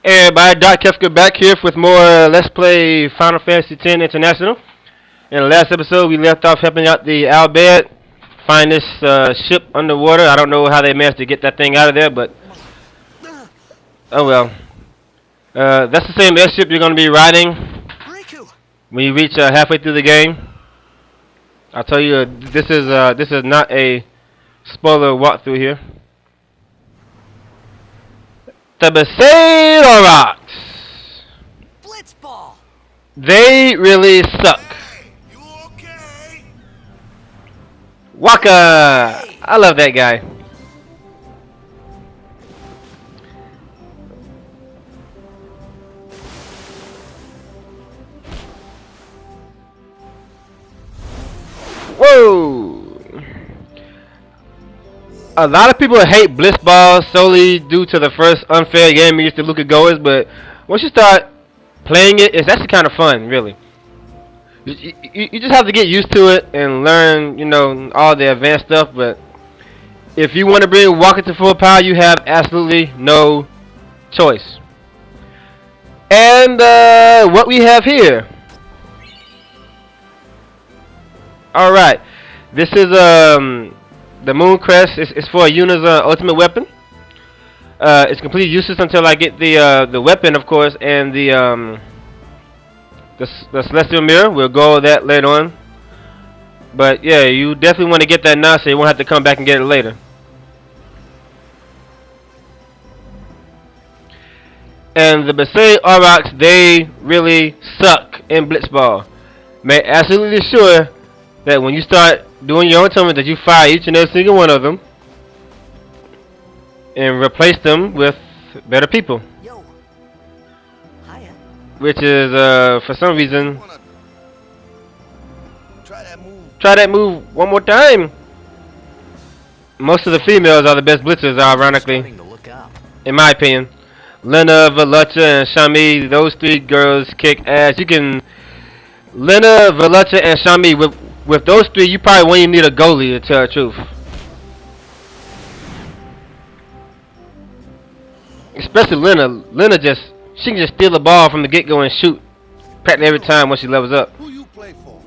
Hey everybody, Doc Kefka back here with more Let's Play Final Fantasy X International. In the last episode, we left off helping out the Albed find this ship underwater. I don't know how they managed to get that thing out of there, but oh well. That's the same airship you're going to be riding when you reach halfway through the game. I'll tell you, this is not a spoiler walkthrough here. The Besaid Aurochs. Blitzball. They really suck. Hey, you okay? Wakka. I love that guy. Whoa. A lot of people hate Blitzball solely due to the first unfair game we used to look at goers, but once you start playing it, it's actually kind of fun, really. You just have to get used to it and learn, you know, all the advanced stuff, but if you want to bring Wakka to full power, you have absolutely no choice. And what we have here. Alright, this is the Moon Crest is for Yuna's ultimate weapon. It's completely useless until I get the weapon, of course, and the Celestial Mirror. We'll go over that later on. But yeah, you definitely want to get that now, so you won't have to come back and get it later. And the Besaid Aurochs, they really suck in Blitzball. Make absolutely sure that when you start doing your own tournament that you fire each and every single one of them and replace them with better people. Yo. Hiya. Which is for some reason Try that move one more time. Most of the females are the best blitzers, ironically, to look up. in my opinion. Lena, Velucha, and Shami, those three girls kick ass. You can Lena, Velucha, and Shami with those three, you probably won't even need a goalie, to tell the truth. Especially Lena. Lena she can just steal the ball from the get-go and shoot practically every time once she levels up. Who you play for?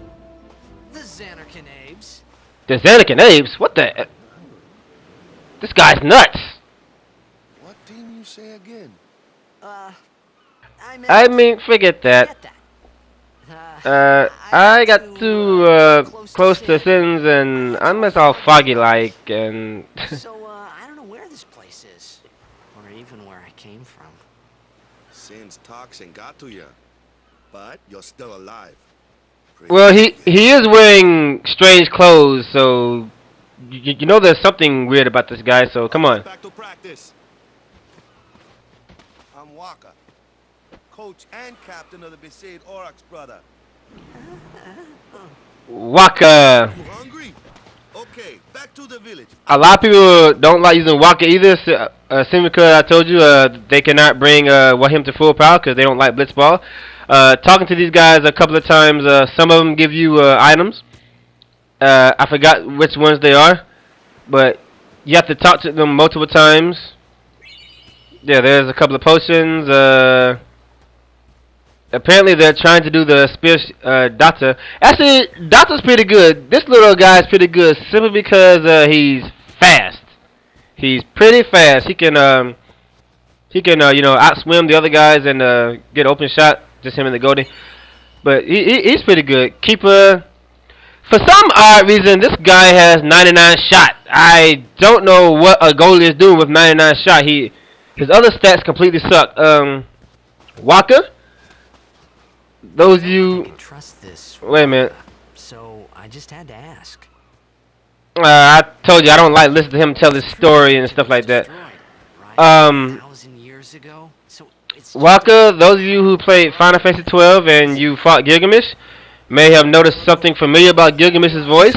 The Xanarkin Abes. The Xanarkin Apes? What the? This guy's nuts. What team you say again? I mean, forget that. I got too close to Sins, and I'm just all foggy-like, and So, I don't know where this place is, or even where I came from. Sin's toxin got to you, but you're still alive. well, he is wearing strange clothes, so you know there's something weird about this guy. So come on. Back to practice. I'm Wakka, coach and captain of the Besaid Aurochs, brother. Wakka. You hungry? Okay, back to the village. A lot of people don't like using Wakka either, simply because I told you they cannot bring him to full power because they don't like Blitzball. Talking to these guys a couple of times, some of them give you items. I forgot which ones they are, but you have to talk to them multiple times. Yeah, there's a couple of potions. Apparently they're trying to do the spear Data. Actually, Data's pretty good. This little guy's pretty good simply because he's fast. He's pretty fast. He can you know, outswim the other guys and get open shot. Just him and the goalie. But he's pretty good. Keeper. For some odd reason, this guy has 99 shot. I don't know what a goalie is doing with 99 shot. His other stats completely suck. Wakka. Those you Trust this. wait a minute. So I just had to ask. I told you I don't like listening to him tell his story and stuff like that. Destroyed, right? 1,000 years ago. So it's Wakka, those of you who played Final Fantasy 12 and you fought Gilgamesh may have noticed something familiar about Gilgamesh's voice.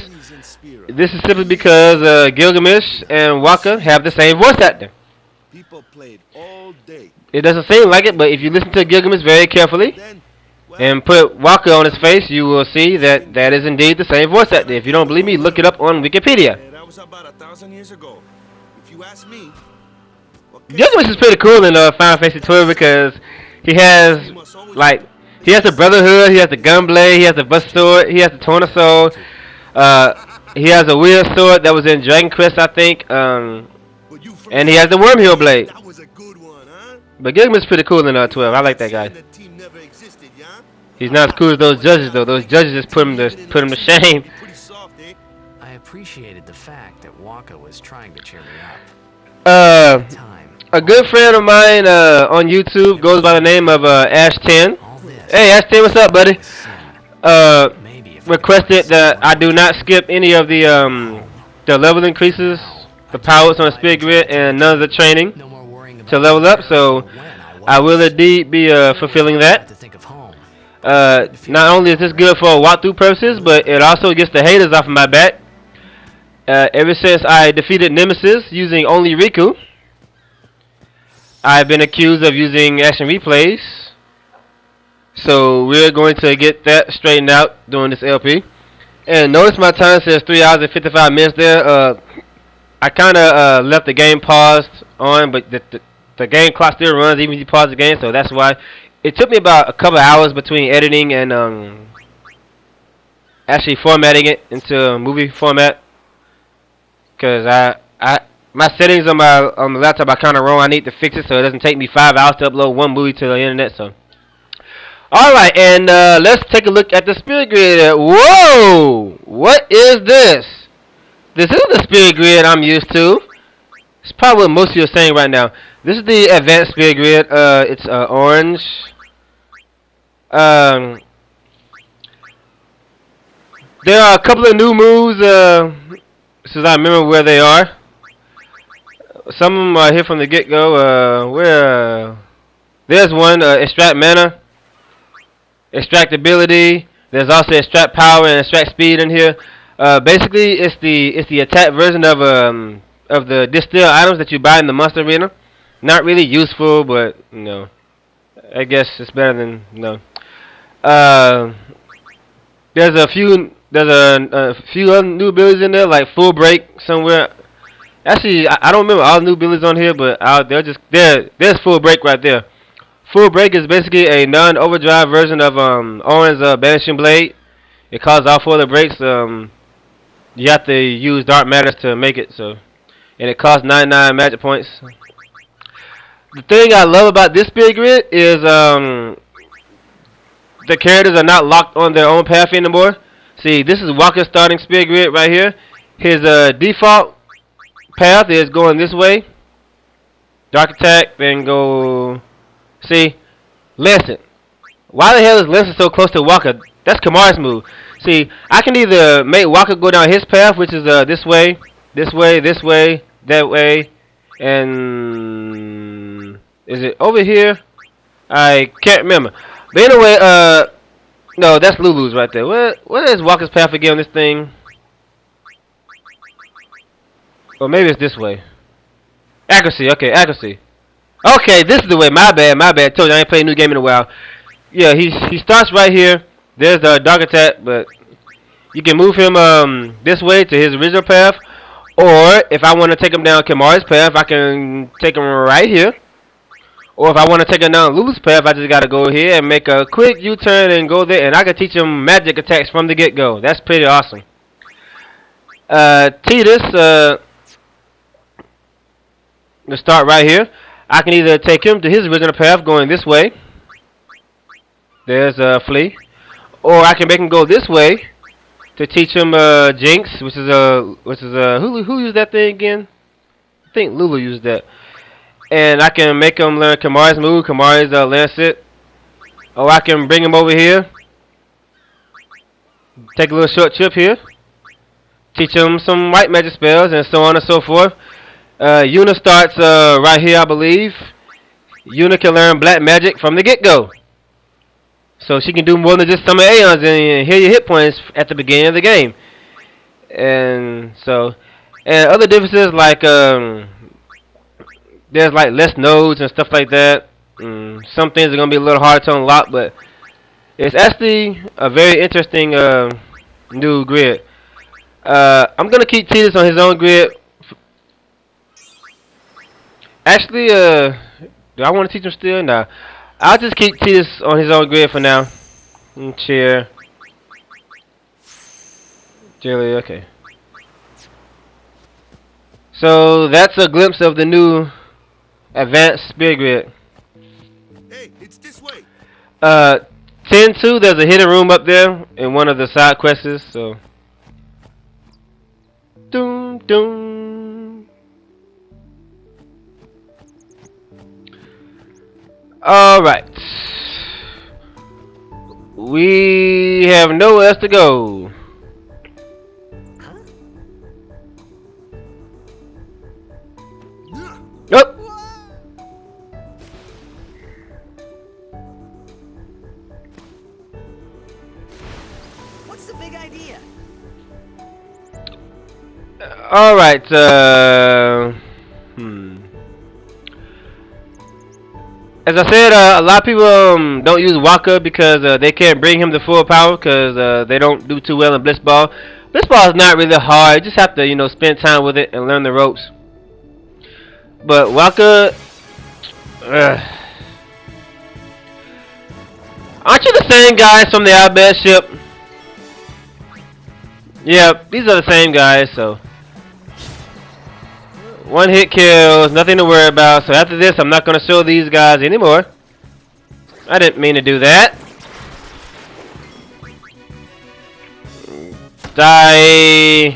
This is simply because Gilgamesh and Wakka have the same voice actor. People played all day. It doesn't seem like it, but if you listen to Gilgamesh very carefully Then, well, and put Wakka on his face, you will see that that is indeed the same voice actor. If you don't believe me, look it up on Wikipedia. that was about 1,000 years ago. If you ask me, what Gilgamesh is pretty cool in Final Fantasy 12 because he has like he has the Brotherhood, he has the Gunblade, he has the Buster Sword, he has the Tornasol. He has a weird sword that was in Dragon Quest, I think. And he has the Wormhill Blade. That was a good one, huh? But Gilgamesh is pretty cool in 12. I like that guy. The team never existed, yeah? He's not as cool as those judges though. Those judges just put him to shame. Pretty soft, eh? I appreciated the fact that Wakka was trying to cheer me up. Time. A good friend of mine on YouTube goes by the name of Ash10. All this Hey Ash10, what's up, buddy? was sin. Maybe if I Requested that I do not skip any of the level increases, the powers on the Spirit Grid, and none of the training no more worrying about to level up. So when I will indeed be fulfilling that. to think of home. Not only is this good for walkthrough purposes, but it also gets the haters off of my back. Ever since I defeated Nemesis using only Riku, I've been accused of using action replays. So we're going to get that straightened out during this LP. And notice my time says 3 hours and 55 minutes there. I kind of left the game paused on, but the game clock still runs even if you pause the game, so that's why. It took me about a couple hours between editing and actually formatting it into a movie format. Because my settings on the laptop are kind of wrong. I need to fix it so it doesn't take me 5 hours to upload one movie to the internet. So, all right, and let's take a look at the Spirit Grid. Whoa! What is this? This is the Spirit Grid I'm used to. It's probably what most of you are saying right now. This is the Advanced Spirit Grid. It's orange. There are a couple of new moves. Since I remember where they are. Some of them are here from the get-go. There's one, extract mana, extract ability. There's also extract power and extract speed in here. Basically, it's the attack version of the distilled items that you buy in the monster arena. Not really useful, but you know, I guess it's better than There's a few other new abilities in there, like full break somewhere. Actually, I don't remember all the new abilities on here, but there's full break right there. Full break is basically a non-overdrive version of Owen's banishing blade. It causes all 4 of the breaks. You have to use dark matters to make it, so, and it costs 99 magic points. The thing I love about this Spirit Grid is the characters are not locked on their own path anymore. See, this is Wakka's starting Spirit Grid right here. His default path is going this way. Dark attack, then go. See, Lancet. Why the hell is Lancet so close to Wakka? That's Kamara's move. See, I can either make Wakka go down his path, which is this way, this way, this way, that way, and is it over here? I can't remember. But anyway, no, that's Lulu's right there. What is Wakka's path again on this thing? Or maybe it's this way. Accuracy, okay, accuracy. Okay, this is the way. My bad. Told you I ain't played a new game in a while. Yeah, he starts right here. There's the dark attack, but you can move him this way to his original path. Or if I want to take him down Kamara's path, I can take him right here. Or if I want to take him down Lulu's path, I just got to go here and make a quick U-turn and go there. And I can teach him magic attacks from the get-go. That's pretty awesome. Tidus, to start right here. I can either take him to his original path going this way. There's Flea. Or I can make him go this way to teach him Jinx, which is who used that thing again? I think Lulu used that. And I can make him learn Kamari's move, Kamari's Lancet. Or I can bring him over here. Take a little short trip here. Teach him some white magic spells and so on and so forth. Yuna starts right here, I believe. Yuna can learn black magic from the get-go. So she can do more than just summon Aeons and heal your hit points at the beginning of the game. And so, and other differences like there's like less nodes and stuff like that. Some things are gonna be a little hard to unlock, but it's actually a very interesting new grid. I'm gonna keep Tidus on his own grid. Actually, do I want to teach him still? No. I'll just keep Titus on his own grid for now. Cheer. Jelly, okay. So that's a glimpse of the new advanced spear grid. Hey, it's this way. 10-2, there's a hidden room up there in one of the side quests, so. Doom, doom. Alright. We have nowhere else to go. Nope. What's the big idea? Alright, As I said, a lot of people don't use Wakka because they can't bring him to full power because they don't do too well in Blitzball. Blitzball is not really hard. You just have to, you know, spend time with it and learn the ropes. But Wakka, aren't you the same guys from the Alphabet ship? Yeah, these are the same guys, so. One hit kills, nothing to worry about. So after this, I'm not going to show these guys anymore. I didn't mean to do that. Die.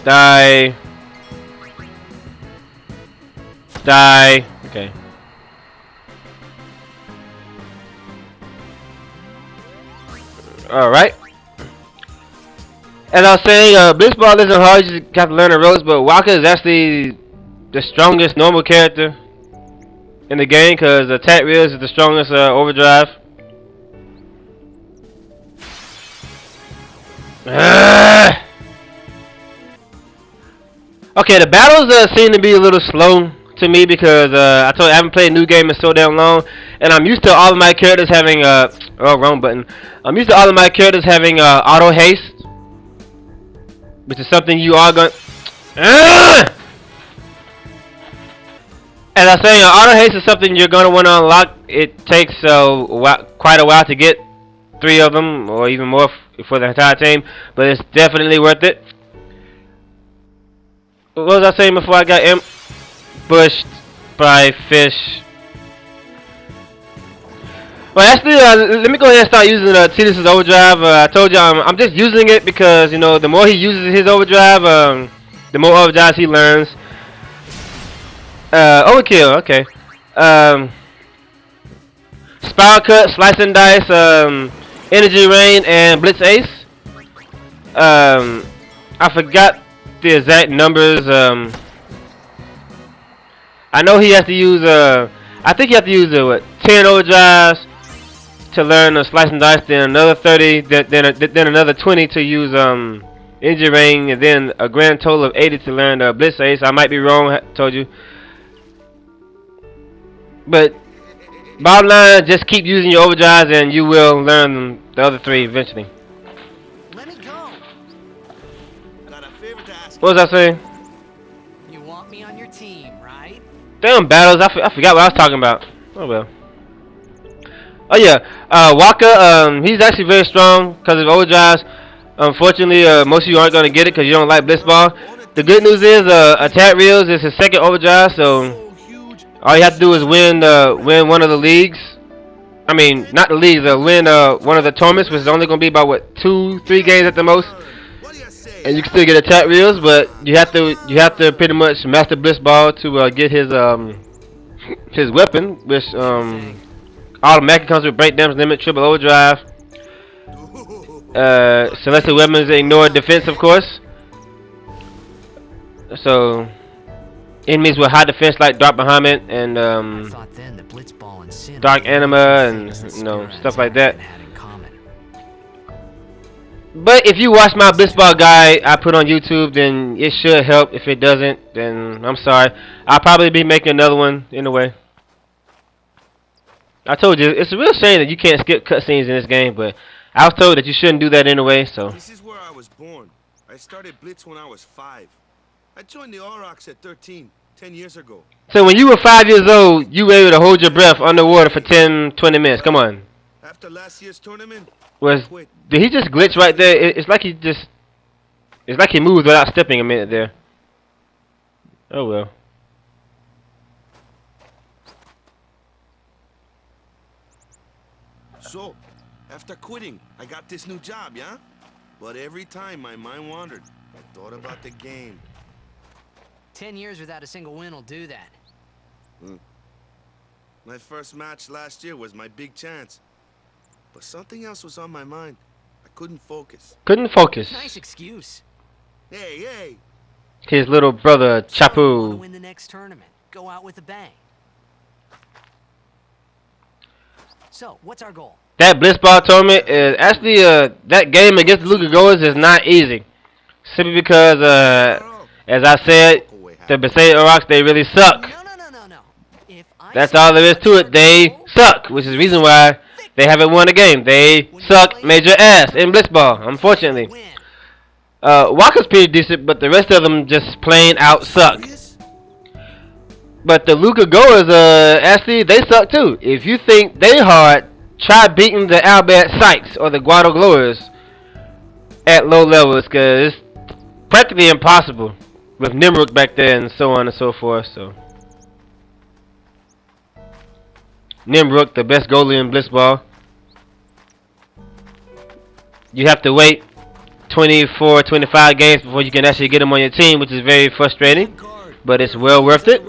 Die. Die. Okay. Alright. As I was saying, Blitzball isn't hard, you just have to learn the ropes, but Wakka is actually the strongest normal character in the game because Attack Reels is the strongest overdrive. Okay, the battles seem to be a little slow to me because I haven't played a new game in so damn long, and I'm used to all of my characters having oh, wrong button. I'm used to all of my characters having auto haste, which is something you are going. As I was saying, auto haste is something you're going to want to unlock. It takes quite a while to get 3 of them, or even more for the entire team, but it's definitely worth it. What was I saying before I got ambushed by fish? Well, actually, let me go ahead and start using Titus's overdrive. I told you I'm just using it because, you know, the more he uses his overdrive, the more overdrives he learns. Overkill, okay. Spiral Cut, Slice and Dice, Energy Rain, and Blitz Ace. I forgot the exact numbers. I know he has to use, I think you have to use 10 overdrives to learn Slice and Dice, then another 30, then another 20 to use Energy Rain, and then a grand total of 80 to learn Blitz Ace. I might be wrong, I told you. But bottom line, just keep using your overdrives and you will learn the other 3 eventually. Let me go. Got a favor to ask. What was I saying? You want me on your team, right? Damn battles, I forgot what I was talking about. Oh well. Oh yeah, Wakka, he's actually very strong because of overdrives. Unfortunately, most of you aren't going to get it because you don't like Blitzball. The good news is, Attack Reels is his second overdrive, so all you have to do is win one of the leagues. I mean, not the leagues, win one of the tournaments, which is only going to be about, what, 2-3 games at the most. And you can still get Attack Reels, but you have to pretty much master Blitzball to get his weapon, which automatically comes with break damage limit, triple overdrive. Selected weapons ignore defense, of course. So enemies with high defense like Dark Bahamut and Dark Anima and stuff like that. But if you watch my Blitzball guide I put on YouTube, then it should help. If it doesn't, then I'm sorry. I'll probably be making another one anyway. I told you, it's a real shame that you can't skip cutscenes in this game, but I was told that you shouldn't do that anyway, so. This is where I was born. I I started Blitz when I was 5. I joined the Aurochs at 13, 10 years ago. So when you were 5 years old, you were able to hold your breath underwater for 10, 20 minutes. Come on. After last year's tournament, Did he just glitch right there? It's like he moved without stepping a minute there. Oh well. So, after quitting, I got this new job, yeah? But every time my mind wandered, I thought about the game. 10 years without a single win will do that. My first match last year was my big chance. But something else was on my mind. I couldn't focus. Couldn't focus. Nice excuse. Hey. His little brother, So you Chapu. want to win the next tournament. Go out with a bang. So, what's our goal? That Blitzball tournament is actually that game against the Luka Goers is not easy. Simply because as I said, the Besaid Aurochs, they really suck. No. That's all there is to it. They suck, which is the reason why they haven't won a game. They suck major ass in Blitzball, unfortunately. Wakka's pretty decent, but the rest of them just plain out suck. But the Luka Goers, actually, they suck too. If you think they hard, try beating the Albert Sykes or the Guado Glowers at low levels, because it's practically impossible with Nimruk back there and so on and so forth. So Nimruk, the best goalie in Blitzball. You have to wait 24, 25 games before you can actually get him on your team, which is very frustrating, but it's well worth it.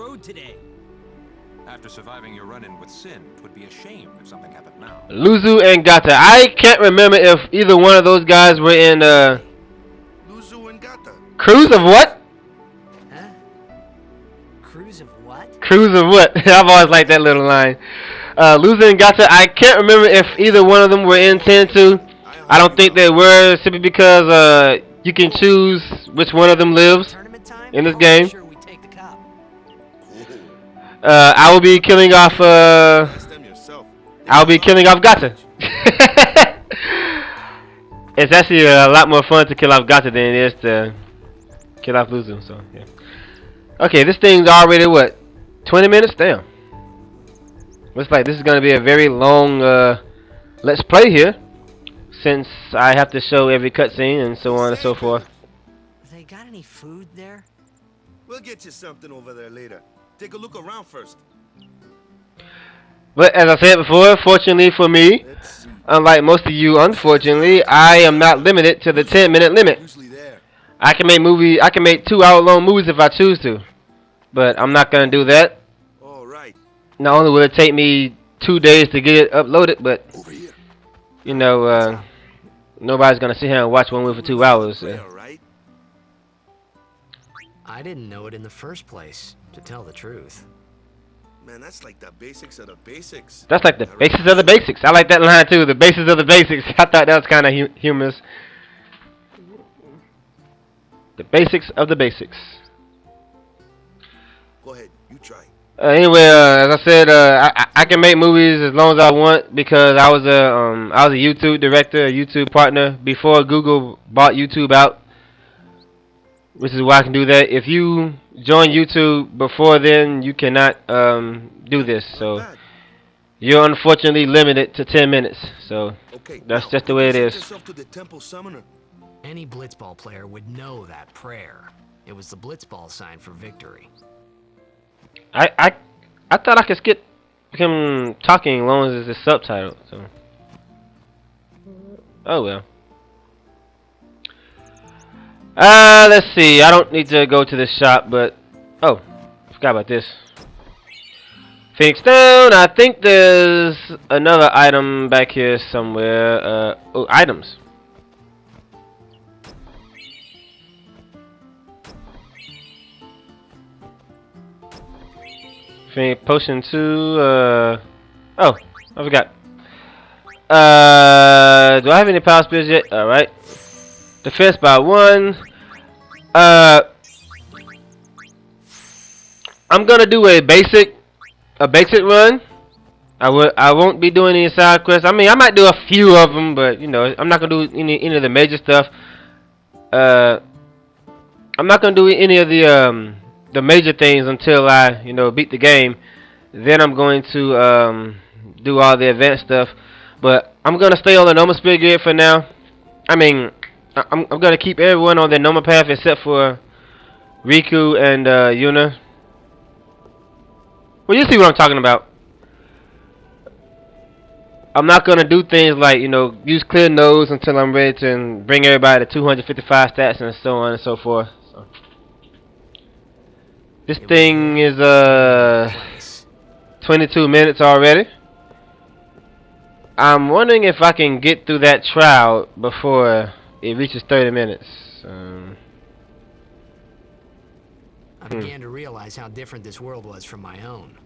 After surviving your run-in with Sin, it would be a shame if something happened now. Luzu and Gata. I can't remember if either one of those guys were in Luzu and Gata. Cruise of what? Huh? Cruise of what? Cruise of what? I've always liked that little line. Luzu and Gata. I can't remember if either one of them were in 10-2. I don't think they were, simply because you can choose which one of them lives in this game. I will be killing off. I'll be killing off Gata. It's actually a lot more fun to kill off Gata than it is to kill off Luzu. So yeah. Okay, this thing's already what? 20 minutes? Damn. Looks like this is gonna be a very long let's play here, since I have to show every cutscene and so on and so forth. They got any food there? We'll get you something over there later. Take a look around first. But as I said before, fortunately for me, unlike most of you, unfortunately, I am not limited to the 10-minute limit. I can make 2-hour-long movies if I choose to, but I'm not gonna do that. All right. Not only will it take me 2 days to get it uploaded, but you know, nobody's gonna sit here and watch one movie for 2 hours. I didn't know it in the first place, to tell the truth. Man, that's like the basics of the basics. That's like the basics of the basics. I like that line too. The basics of the basics. I thought that was kind of humorous. The basics of the basics. Go ahead, you try. Anyway, as I said, I can make movies as long as I want, because I was a YouTube director, a YouTube partner before Google bought YouTube out, which is why I can do that. If you join YouTube before then, you cannot do this. So you're unfortunately limited to 10 minutes. So that's just the way it is. Any Blitzball player would know that prayer. It was the Blitzball sign for victory. I thought I could skip him talking as long as it's subtitled. So oh well. Let's see. I don't need to go to this shop, but oh, forgot about this. Phoenix down. I think there's another item back here somewhere. Oh, items. Phoenix potion 2. Oh, I forgot. Do I have any power spells yet? All right. Defense by 1. I'm gonna do a basic run. I won't be doing any side quests. I mean, I might do a few of them, but you know, I'm not gonna do any of the major stuff. I'm not gonna do any of the major things until I beat the game. Then I'm going to do all the advanced stuff. But I'm gonna stay on the normal speed grid for now. I mean, I'm gonna keep everyone on their normal path except for Riku and Yuna. Well, you see what I'm talking about. I'm not gonna do things like use clear nodes until I'm ready to bring everybody to 255 stats and so on and so forth. So. This thing is 22 minutes already. I'm wondering if I can get through that trial before it reaches 30 minutes. I began to realize how different this world was from my own.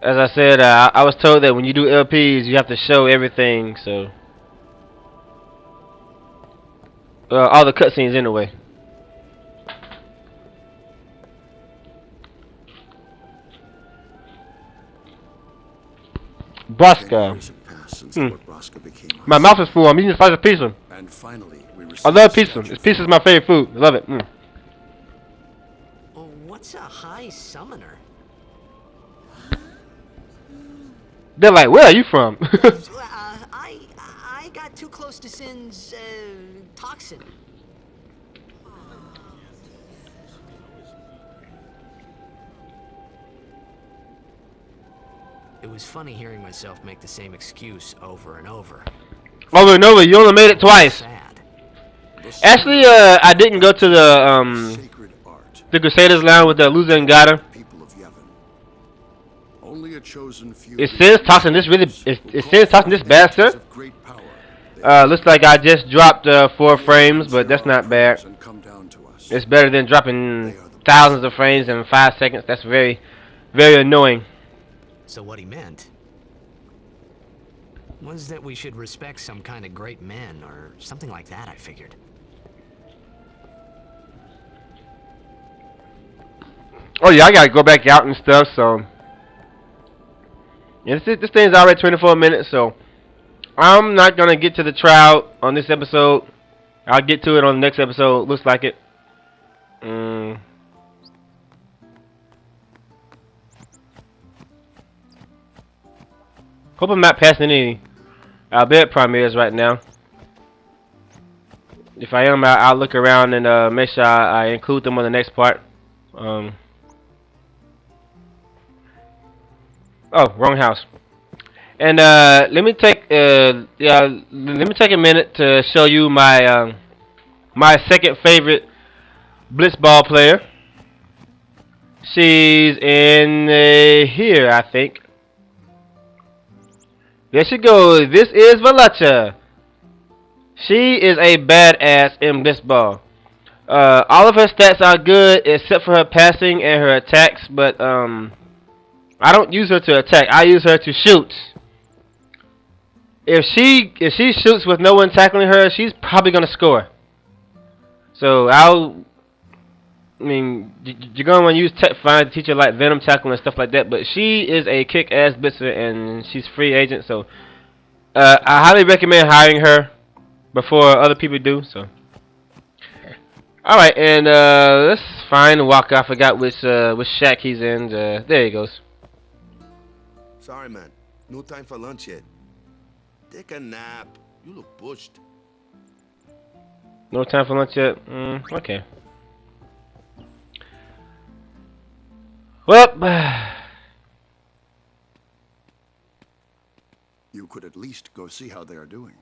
As I said, I was told that when you do LPs, you have to show everything, so all the cutscenes anyway. Braska. My mouth is full. I'm eating a slice of pizza. And finally, I love pizza. Pizza is my favorite food. I love it. Oh, what's a high summoner? They're like, where are you from? I got too close to Sin's toxin. It was funny hearing myself make the same excuse over and over. Over and over. You only made it twice. Sad. Actually, I didn't go to the Crusaders line with the Loser and Gata. It says toxin this really. It says toxin this bad, sir. Looks like I just dropped 4 frames, but that's not bad. It's better than dropping thousands of frames in 5 seconds. That's very, very annoying. So what he meant was that we should respect some kind of great men or something like that, I figured. Oh yeah, I gotta go back out and stuff, so yeah, this thing's already 24 minutes, so I'm not gonna get to the trial on this episode. I'll get to it on the next episode. Looks like it. Hope I'm not passing any bed premieres right now. If I am, I'll look around and make sure I include them on the next part. Oh, wrong house. And let me take a minute to show you my my second favorite Blitzball player. She's in here, I think. There she goes. This is Wakka. She is a badass in Blitzball. All of her stats are good except for her passing and her attacks, but I don't use her to attack. I use her to shoot. If she shoots with no one tackling her, she's probably gonna score. So you're gonna want to use Tech Find to teach her like Venom tackling and stuff like that. But she is a kick-ass blitzer and she's free agent. So I highly recommend hiring her before other people do. So all right, and let's find Wakka. I forgot which shack he's in. There he goes. Sorry, man. No time for lunch yet. Take a nap. You look pushed. No time for lunch yet? Okay. Well, You could at least go see how they are doing.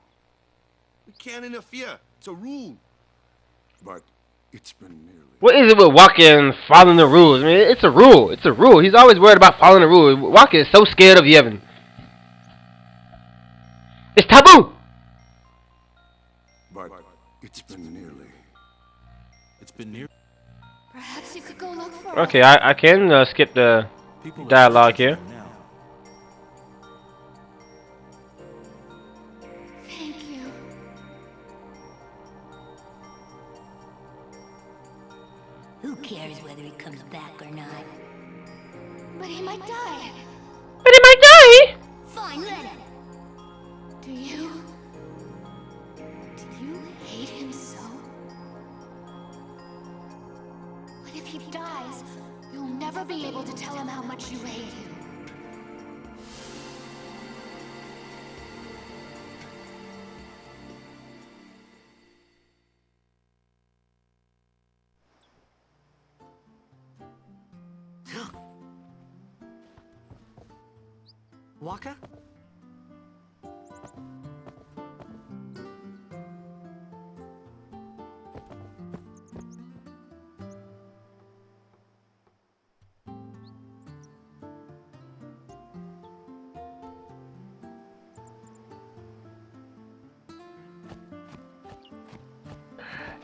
We can't interfere. It's a rule. But it's been nearly... what is it with Wakka and following the rules? I mean, it's a rule. It's a rule. He's always worried about following the rules. Wakka is so scared of Yevon. It's taboo! But it's been nearly... Perhaps you could go look for Okay, I can skip the dialogue here. Thank you. Who cares whether he comes back or not? But he might die. But he might die! Fine, let him. Do you? hate him so? But if he dies, you'll never be able to tell him how much you hate him. Wakka?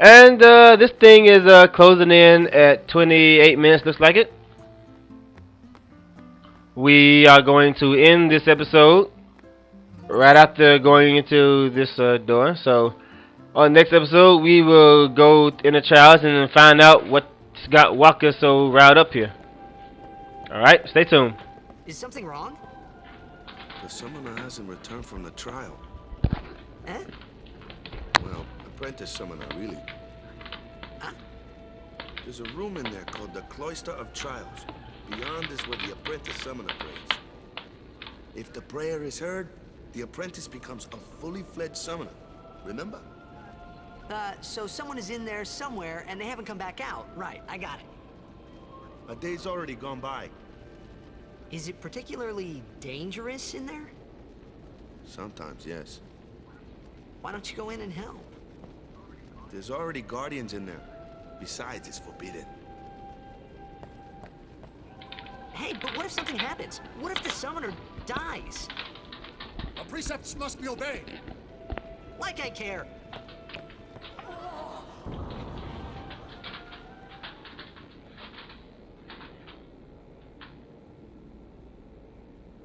And this thing is closing in at 28 minutes, looks like it. We are going to end this episode right after going into this door. So, on the next episode, we will go in the trials and find out what's got Wakka so riled up here. Alright, stay tuned. Is something wrong? The summoner hasn't returned from the trial. Eh? Well, apprentice summoner, really. Huh? There's a room in there called the Cloister of Trials. Beyond is where the apprentice summoner prays. If the prayer is heard, the apprentice becomes a fully fledged summoner. Remember? So someone is in there somewhere and they haven't come back out. Right, I got it. A day's already gone by. Is it particularly dangerous in there? Sometimes, yes. Why don't you go in and help? There's already guardians in there. Besides, it's forbidden. Hey, but what if something happens? What if the summoner dies? Our precepts must be obeyed. Like I care.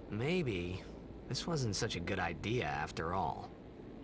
Maybe this wasn't such a good idea after all.